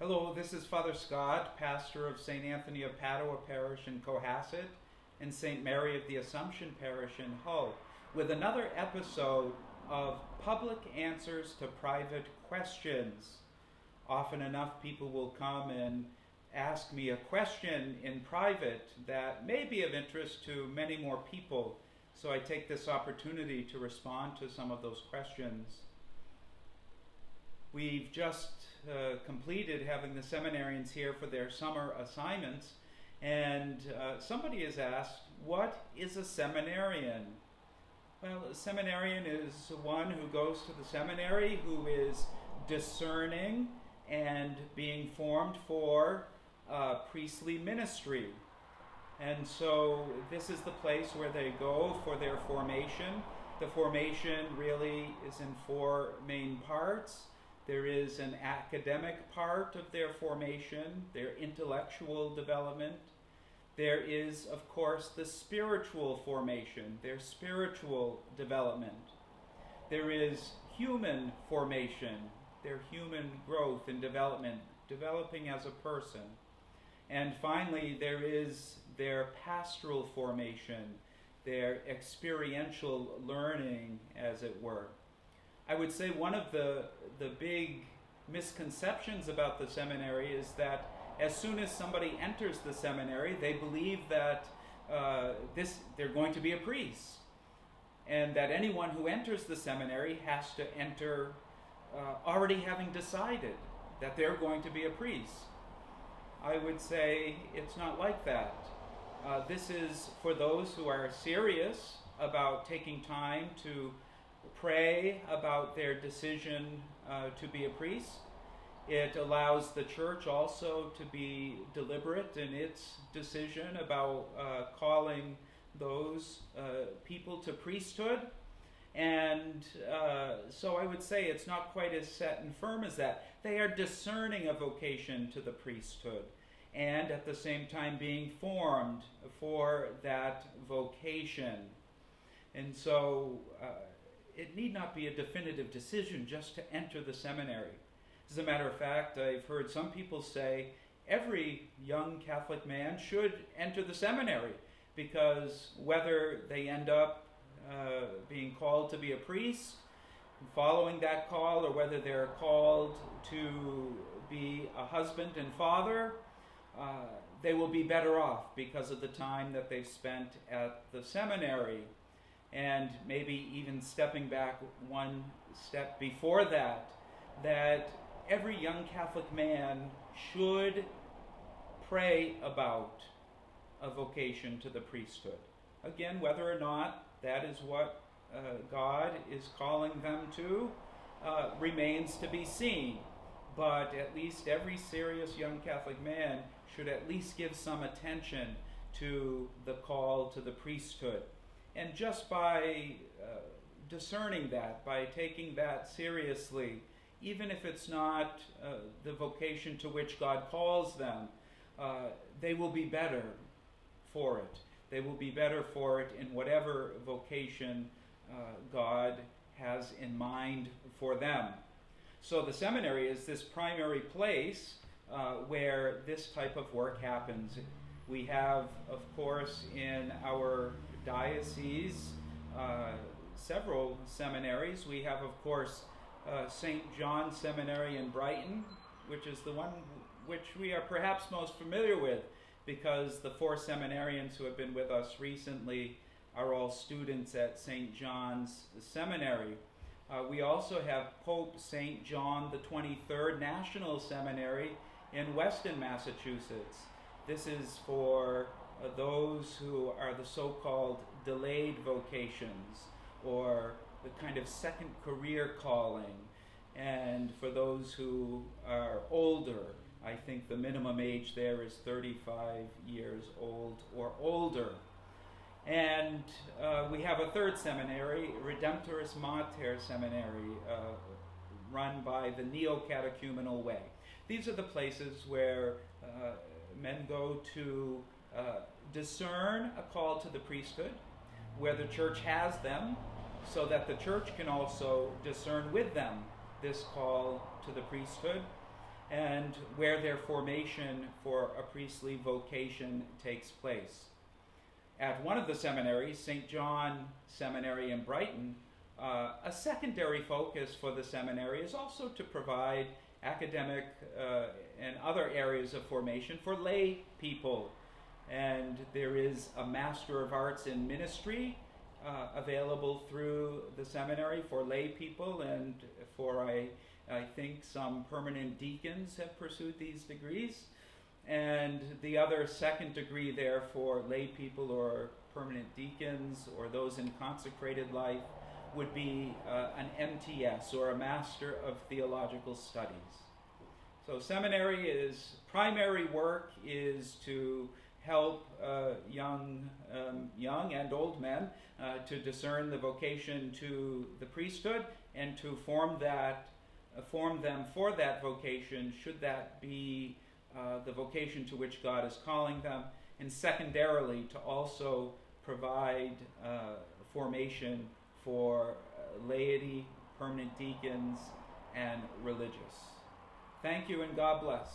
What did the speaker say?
Hello, this is Father Scott, pastor of St. Anthony of Padua Parish in Cohasset and St. Mary of the Assumption Parish in Hull, with another episode of Public Answers to Private Questions. Often enough, people will come and ask me a question in private that may be of interest to many more people, so I take this opportunity to respond to some of those questions. We've just completed having the seminarians here for their summer assignments, and somebody has asked, what is a seminarian? Well, a seminarian is one who goes to the seminary, who is discerning and being formed for priestly ministry. And so this is the place where they go for their formation. The formation really is in four main parts. There is an academic part of their formation, their intellectual development. There is, of course, the spiritual formation, their spiritual development. There is human formation, their human growth and development, developing as a person. And finally, there is their pastoral formation, their experiential learning, as it were. I would say one of the big misconceptions about the seminary is that as soon as somebody enters the seminary, they believe that they're going to be a priest, and that anyone who enters the seminary has to enter already having decided that they're going to be a priest. I would say it's not like that. This is for those who are serious about taking time to pray about their decision to be a priest. It allows the church also to be deliberate in its decision about calling those people to priesthood. And so I would say it's not quite as set and firm as that. They are discerning a vocation to the priesthood and at the same time being formed for that vocation. And so it need not be a definitive decision just to enter the seminary. As a matter of fact, I've heard some people say every young Catholic man should enter the seminary, because whether they end up being called to be a priest, following that call, or whether they're called to be a husband and father, they will be better off because of the time that they've spent at the seminary. And maybe even stepping back one step before that, that every young Catholic man should pray about a vocation to the priesthood. Again, whether or not that is what God is calling them to remains to be seen. But at least every serious young Catholic man should at least give some attention to the call to the priesthood. And just by discerning that, by taking that seriously, even if it's not the vocation to which God calls them, they will be better for it. They will be better for it in whatever vocation God has in mind for them. So the seminary is this primary place where this type of work happens. We have, of course, in our diocese several seminaries. We have, of course, St. John's Seminary in Brighton, which is the one which we are perhaps most familiar with, because the four seminarians who have been with us recently are all students at St. John's Seminary. We also have Pope St. John the 23rd National Seminary in Weston, Massachusetts. This is for those who are the so-called delayed vocations, or the kind of second career calling. And for those who are older, I think the minimum age there is 35 years old or older. And we have a third seminary, Redemptoris Mater Seminary, run by the Neocatecuminal way. These are the places where men go to discern a call to the priesthood, where the church has them, so that the church can also discern with them this call to the priesthood. and where their formation for a priestly vocation takes place. At one of the seminaries, St. John Seminary in Brighton, a secondary focus for the seminary is also to provide academic and other areas of formation for lay people. And there is a Master of Arts in Ministry available through the seminary for lay people, and for, I think, some permanent deacons have pursued these degrees. And the other second degree there for lay people or permanent deacons or those in consecrated life would be an MTS, or a Master of Theological Studies. So primary work is to help young and old men to discern the vocation to the priesthood, and to form them for that vocation, should that be the vocation to which God is calling them, and secondarily to also provide formation for laity, permanent deacons, and religious. Thank you, and God bless.